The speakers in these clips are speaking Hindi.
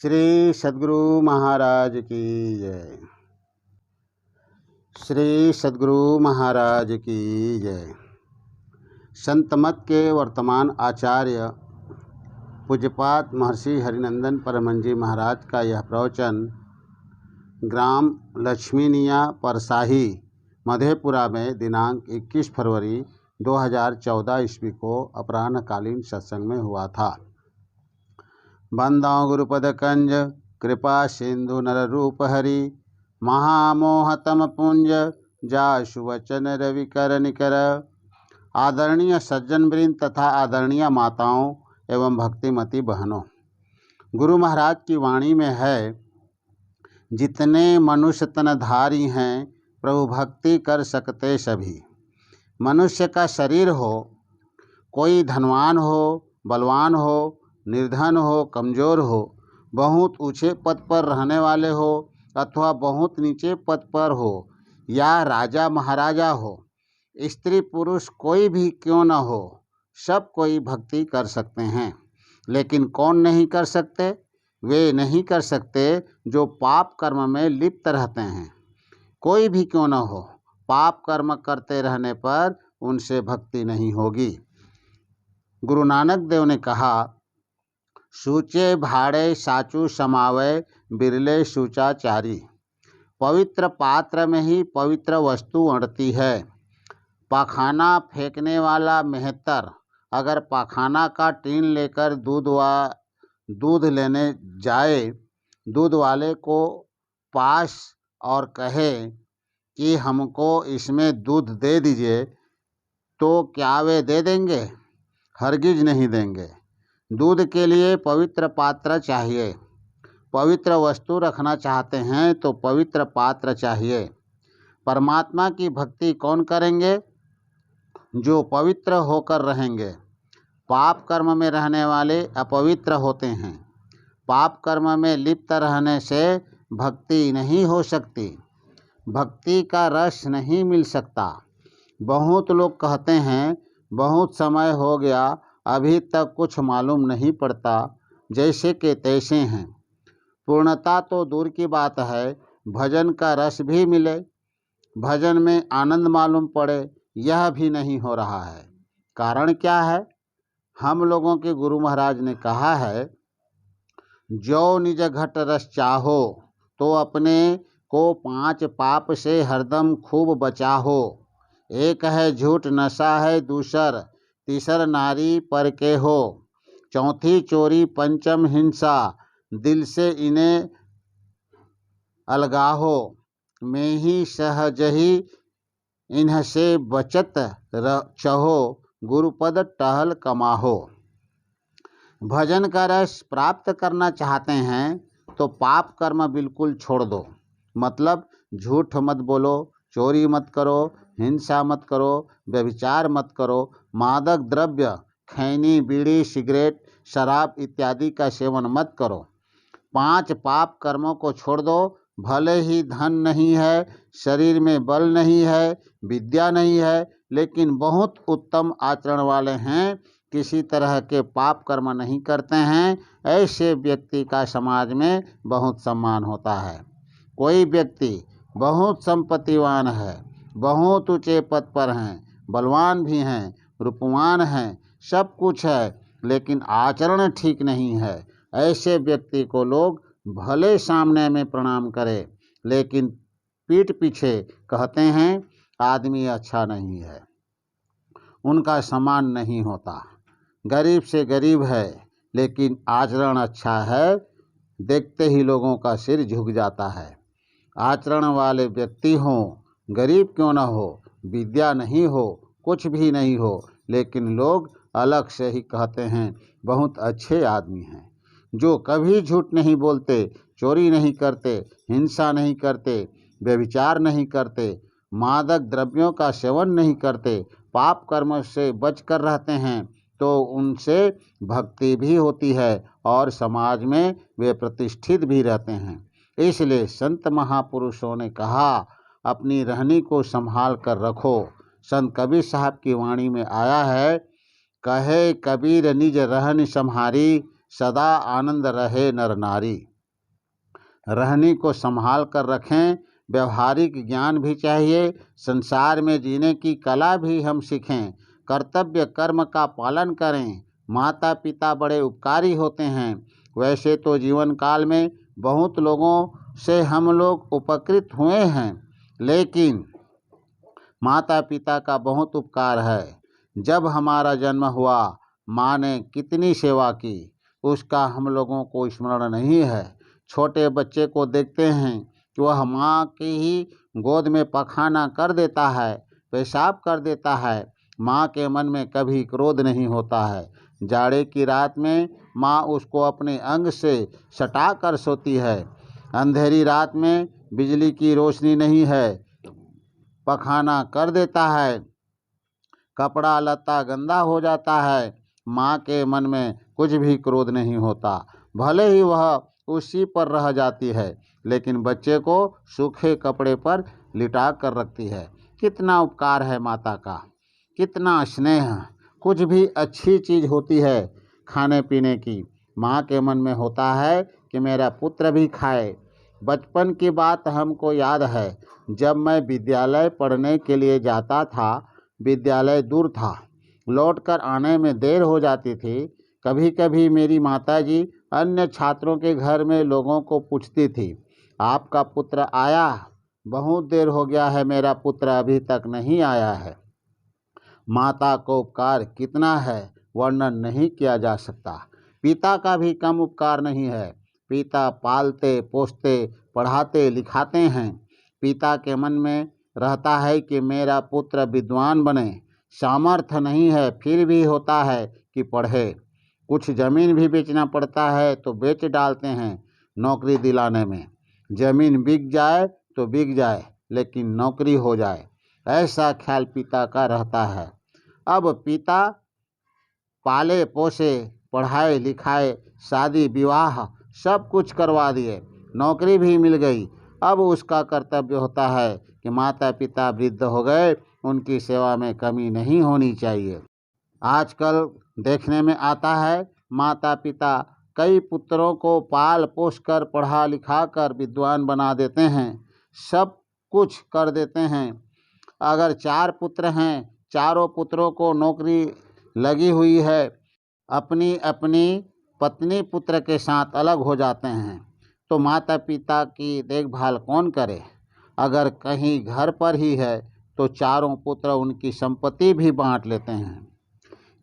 श्री सद्गुरु महाराज की जय। श्री सद्गुरु महाराज की जय। संत मत के वर्तमान आचार्य पूज्यपाद महर्षि हरिनंदन परमहंस जी महाराज का यह प्रवचन ग्राम लक्ष्मीनिया परसाही मधेपुरा में दिनांक 21 फरवरी 2014 ईस्वी को अपराह्नकालीन सत्संग में हुआ था। बंदौ गुरुपद कंज कृपा सिंधु नर रूप हरि महामोहतम पुंज जाशु वचन रवि कर निकर। आदरणीय सज्जन वृंद तथा आदरणीय माताओं एवं भक्तिमती बहनों, गुरु महाराज की वाणी में है, जितने मनुष्य तनधारी हैं प्रभु भक्ति कर सकते सभी। मनुष्य का शरीर हो, कोई धनवान हो, बलवान हो, निर्धन हो, कमज़ोर हो, बहुत ऊंचे पद पर रहने वाले हो अथवा बहुत नीचे पद पर हो, या राजा महाराजा हो, स्त्री पुरुष कोई भी क्यों न हो, सब कोई भक्ति कर सकते हैं। लेकिन कौन नहीं कर सकते? वे नहीं कर सकते जो पाप कर्म में लिप्त रहते हैं। कोई भी क्यों न हो, पाप कर्म करते रहने पर उनसे भक्ति नहीं होगी। गुरु नानक देव ने कहा, सूचे भाड़े साचू समावे बिरले सूचाचारी। पवित्र पात्र में ही पवित्र वस्तु अड़ती है। पाखाना फेंकने वाला मेहतर अगर पाखाना का टीन लेकर दूध लेने जाए, दूध वाले को पास और कहे कि हमको इसमें दूध दे दीजिए, तो क्या वे दे देंगे? हरगिज नहीं देंगे। दूध के लिए पवित्र पात्र चाहिए। पवित्र वस्तु रखना चाहते हैं तो पवित्र पात्र चाहिए। परमात्मा की भक्ति कौन करेंगे? जो पवित्र होकर रहेंगे। पाप कर्म में रहने वाले अपवित्र होते हैं। पाप कर्म में लिप्त रहने से भक्ति नहीं हो सकती, भक्ति का रस नहीं मिल सकता। बहुत लोग कहते हैं, बहुत समय हो गया, अभी तक कुछ मालूम नहीं पड़ता, जैसे के तैसे हैं। पूर्णता तो दूर की बात है, भजन का रस भी मिले, भजन में आनंद मालूम पड़े, यह भी नहीं हो रहा है। कारण क्या है? हम लोगों के गुरु महाराज ने कहा है, जो निज घट रस चाहो तो अपने को 5 पाप से हरदम खूब बचाहो। एक है झूठ नशा है दूसर, तीसर नारी पर के हो, चौथी चोरी, पंचम हिंसा, दिल से इन्हें अलगाहो। मैं ही सहजही इनसे बचत चहो, गुरुपद टहल कमाहो। भजन का रस प्राप्त करना चाहते हैं तो पाप कर्म बिल्कुल छोड़ दो। मतलब झूठ मत बोलो, चोरी मत करो, हिंसा मत करो, व्यभिचार मत करो, मादक द्रव्य खैनी, बीड़ी, सिगरेट, शराब इत्यादि का सेवन मत करो। 5 पाप कर्मों को छोड़ दो। भले ही धन नहीं है, शरीर में बल नहीं है, विद्या नहीं है, लेकिन बहुत उत्तम आचरण वाले हैं, किसी तरह के पाप कर्म नहीं करते हैं, ऐसे व्यक्ति का समाज में बहुत सम्मान होता है। कोई व्यक्ति बहुत संपत्तिवान है, बहुत ऊंचे पद पर हैं, बलवान भी हैं, रूपवान हैं, सब कुछ है, लेकिन आचरण ठीक नहीं है, ऐसे व्यक्ति को लोग भले सामने में प्रणाम करें, लेकिन पीठ पीछे कहते हैं आदमी अच्छा नहीं है, उनका सम्मान नहीं होता। गरीब से गरीब है, लेकिन आचरण अच्छा है, देखते ही लोगों का सिर झुक जाता है। आचरण वाले व्यक्ति हों, गरीब क्यों न हो, विद्या नहीं हो, कुछ भी नहीं हो, लेकिन लोग अलग से ही कहते हैं बहुत अच्छे आदमी हैं। जो कभी झूठ नहीं बोलते, चोरी नहीं करते, हिंसा नहीं करते, व्यभिचार नहीं करते, मादक द्रव्यों का सेवन नहीं करते, पाप कर्म से बचकर रहते हैं, तो उनसे भक्ति भी होती है और समाज में वे प्रतिष्ठित भी रहते हैं। इसलिए संत महापुरुषों ने कहा, अपनी रहनी को संभाल कर रखो। संत कबीर साहब की वाणी में आया है, कहे कबीर निज रहन सम्हारी, सदा आनंद रहे नर नारी। रहनी को संभाल कर रखें, व्यवहारिक ज्ञान भी चाहिए, संसार में जीने की कला भी हम सीखें, कर्तव्य कर्म का पालन करें। माता पिता बड़े उपकारी होते हैं। वैसे तो जीवन काल में बहुत लोगों से हम लोग उपकृत हुए हैं, लेकिन माता पिता का बहुत उपकार है। जब हमारा जन्म हुआ, माँ ने कितनी सेवा की, उसका हम लोगों को स्मरण नहीं है। छोटे बच्चे को देखते हैं कि वह माँ की ही गोद में पखाना कर देता है, पेशाब कर देता है। माँ के मन में कभी क्रोध नहीं होता है। जाड़े की रात में माँ उसको अपने अंग से सटा कर सोती है। अंधेरी रात में बिजली की रोशनी नहीं है, पखाना कर देता है, कपड़ा लत्ता गंदा हो जाता है। माँ के मन में कुछ भी क्रोध नहीं होता, भले ही वह उसी पर रह जाती है, लेकिन बच्चे को सूखे कपड़े पर लिटा कर रखती है। कितना उपकार है माता का, कितना स्नेह। कुछ भी अच्छी चीज़ होती है खाने पीने की, माँ के मन में होता है कि मेरा पुत्र भी खाए। बचपन की बात हमको याद है, जब मैं विद्यालय पढ़ने के लिए जाता था, विद्यालय दूर था, लौटकर आने में देर हो जाती थी। कभी कभी मेरी माताजी अन्य छात्रों के घर में लोगों को पूछती थी, आपका पुत्र आया? बहुत देर हो गया है, मेरा पुत्र अभी तक नहीं आया है। माता को उपकार कितना है, वर्णन नहीं किया जा सकता। पिता का भी कम उपकार नहीं है। पिता पालते पोसते पढ़ाते लिखाते हैं। पिता के मन में रहता है कि मेरा पुत्र विद्वान बने। सामर्थ्य नहीं है, फिर भी होता है कि पढ़े। कुछ ज़मीन भी बेचना पड़ता है तो बेच डालते हैं नौकरी दिलाने में। ज़मीन बिक जाए तो बिक जाए, लेकिन नौकरी हो जाए, ऐसा ख्याल पिता का रहता है। अब पिता पाले पोसे, पढ़ाए लिखाए, शादी विवाह सब कुछ करवा दिए, नौकरी भी मिल गई। अब उसका कर्तव्य होता है कि माता पिता वृद्ध हो गए, उनकी सेवा में कमी नहीं होनी चाहिए। आजकल देखने में आता है, माता पिता कई पुत्रों को पाल पोस कर पढ़ा लिखा कर विद्वान बना देते हैं, सब कुछ कर देते हैं। अगर 4 पुत्र हैं, चारों पुत्रों को नौकरी लगी हुई है, अपनी अपनी पत्नी पुत्र के साथ अलग हो जाते हैं, तो माता पिता की देखभाल कौन करे? अगर कहीं घर पर ही है तो चारों पुत्र उनकी संपत्ति भी बांट लेते हैं।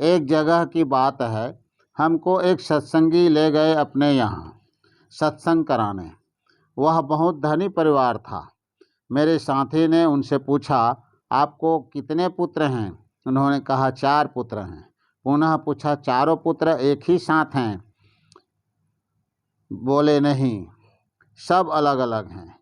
एक जगह की बात है, हमको एक सत्संगी ले गए अपने यहाँ सत्संग कराने। वह बहुत धनी परिवार था। मेरे साथी ने उनसे पूछा, आपको कितने पुत्र हैं? उन्होंने कहा 4 पुत्र हैं। पुनः पूछा, चारों पुत्र एक ही साथ हैं? बोले नहीं, सब अलग अलग हैं।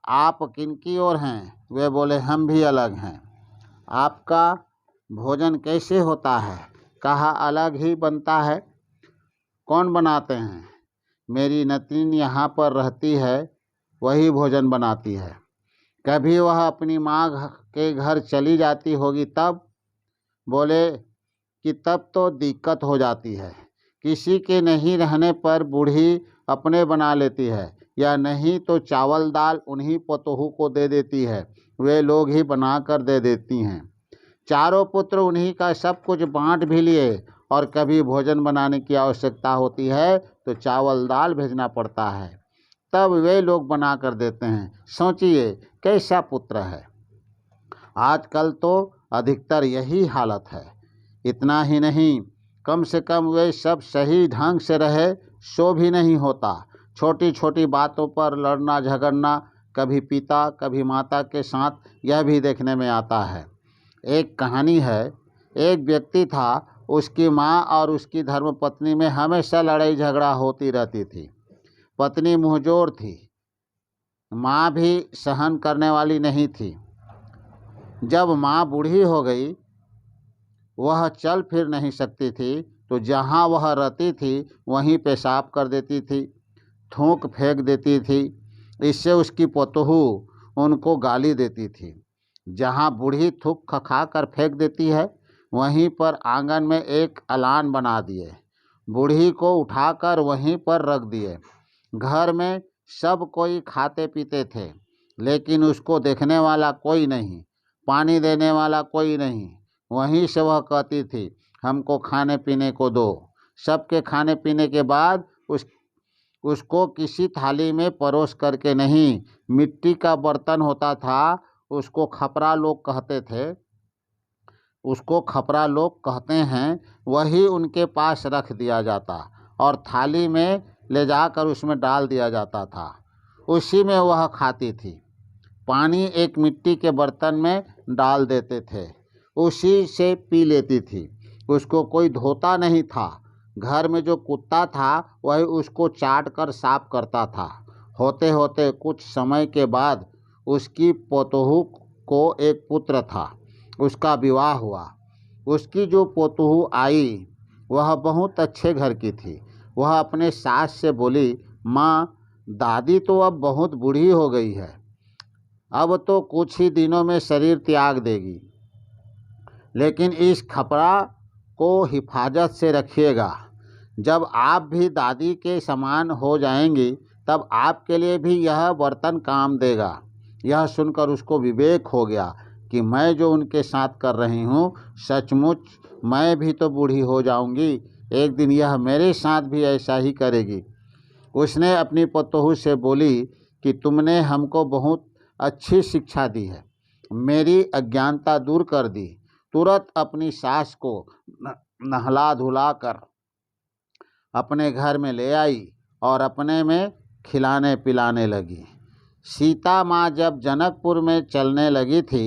आप किनकी ओर हैं? वे बोले हम भी अलग हैं। आपका भोजन कैसे होता है? कहा अलग ही बनता है। कौन बनाते हैं? मेरी नतीन यहाँ पर रहती है, वही भोजन बनाती है। कभी वह अपनी माँ के घर चली जाती होगी तब? बोले कि तब तो दिक्कत हो जाती है। किसी के नहीं रहने पर बूढ़ी अपने बना लेती है, या नहीं तो चावल दाल उन्हीं पतोहू को दे देती है, वे लोग ही बना कर दे देती हैं। चारों पुत्र उन्हीं का सब कुछ बांट भी लिए, और कभी भोजन बनाने की आवश्यकता होती है तो चावल दाल भेजना पड़ता है, तब वे लोग बना कर देते हैं। सोचिए कैसा पुत्र है। आजकल तो अधिकतर यही हालत है। इतना ही नहीं, कम से कम वे सब सही ढंग से रहे सो भी नहीं होता। छोटी छोटी बातों पर लड़ना झगड़ना, कभी पिता कभी माता के साथ, यह भी देखने में आता है। एक कहानी है, एक व्यक्ति था, उसकी माँ और उसकी धर्मपत्नी में हमेशा लड़ाई झगड़ा होती रहती थी। पत्नी मुंहजोर थी, माँ भी सहन करने वाली नहीं थी। जब माँ बूढ़ी हो गई, वह चल फिर नहीं सकती थी, तो जहाँ वह रहती थी वहीं पेशाब कर देती थी, थूक फेंक देती थी। इससे उसकी पतोहू उनको गाली देती थी। जहाँ बूढ़ी थूक खा कर फेंक देती है, वहीं पर आंगन में एक अलान बना दिए। बूढ़ी को उठाकर वहीं पर रख दिए। घर में सब कोई खाते पीते थे, लेकिन उसको देखने वाला कोई नहीं, पानी देने वाला कोई नहीं। वहीं से वह कहती थी, हमको खाने पीने को दो। सबके खाने पीने के बाद उसको किसी थाली में परोस करके नहीं, मिट्टी का बर्तन होता था, उसको खपरा लोग कहते थे, उसको खपरा लोग कहते हैं, वही उनके पास रख दिया जाता और थाली में ले जाकर उसमें डाल दिया जाता था। उसी में वह खाती थी। पानी एक मिट्टी के बर्तन में डाल देते थे, उसी से पी लेती थी। उसको कोई धोता नहीं था। घर में जो कुत्ता था वही उसको चाट कर साफ करता था। होते होते कुछ समय के बाद उसकी पोतोहू को एक पुत्र था। उसका विवाह हुआ। उसकी जो पोतोहू आई वह बहुत अच्छे घर की थी। वह अपने सास से बोली, माँ, दादी तो अब बहुत बूढ़ी हो गई है, अब तो कुछ ही दिनों में शरीर त्याग देगी, लेकिन इस खपरा को हिफाजत से रखिएगा। जब आप भी दादी के समान हो जाएंगी तब आपके लिए भी यह बर्तन काम देगा। यह सुनकर उसको विवेक हो गया कि मैं जो उनके साथ कर रही हूँ, सचमुच मैं भी तो बूढ़ी हो जाऊंगी, एक दिन यह मेरे साथ भी ऐसा ही करेगी। उसने अपनी पतोहू से बोली कि तुमने हमको बहुत अच्छी शिक्षा दी है, मेरी अज्ञानता दूर कर दी। तुरंत अपनी सास को नहला धुला कर अपने घर में ले आई और अपने में खिलाने पिलाने लगी। सीता माँ जब जनकपुर में चलने लगी थी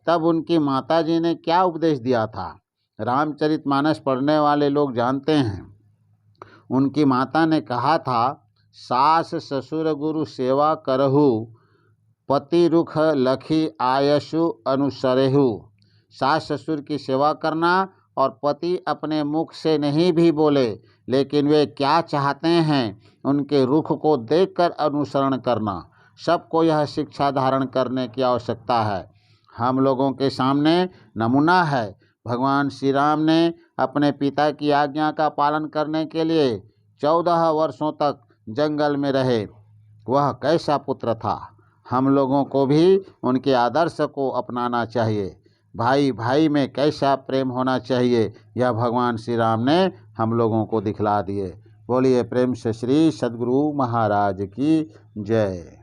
तब उनकी माताजी ने क्या उपदेश दिया था, रामचरितमानस पढ़ने वाले लोग जानते हैं। उनकी माता ने कहा था, सास ससुर गुरु सेवा करहु, पति रुख लखी आयसु अनुसरेहु। सास ससुर की सेवा करना और पति अपने मुख से नहीं भी बोले, लेकिन वे क्या चाहते हैं उनके रुख को देखकर अनुसरण करना। सबको यह शिक्षा धारण करने की आवश्यकता है। हम लोगों के सामने नमूना है। भगवान श्री राम ने अपने पिता की आज्ञा का पालन करने के लिए 14 वर्षों तक जंगल में रहे। वह कैसा पुत्र था। हम लोगों को भी उनके आदर्श को अपनाना चाहिए। भाई भाई में कैसा प्रेम होना चाहिए, यह भगवान श्री राम ने हम लोगों को दिखला दिए। बोलिए प्रेम से श्री सद्गुरु महाराज की जय।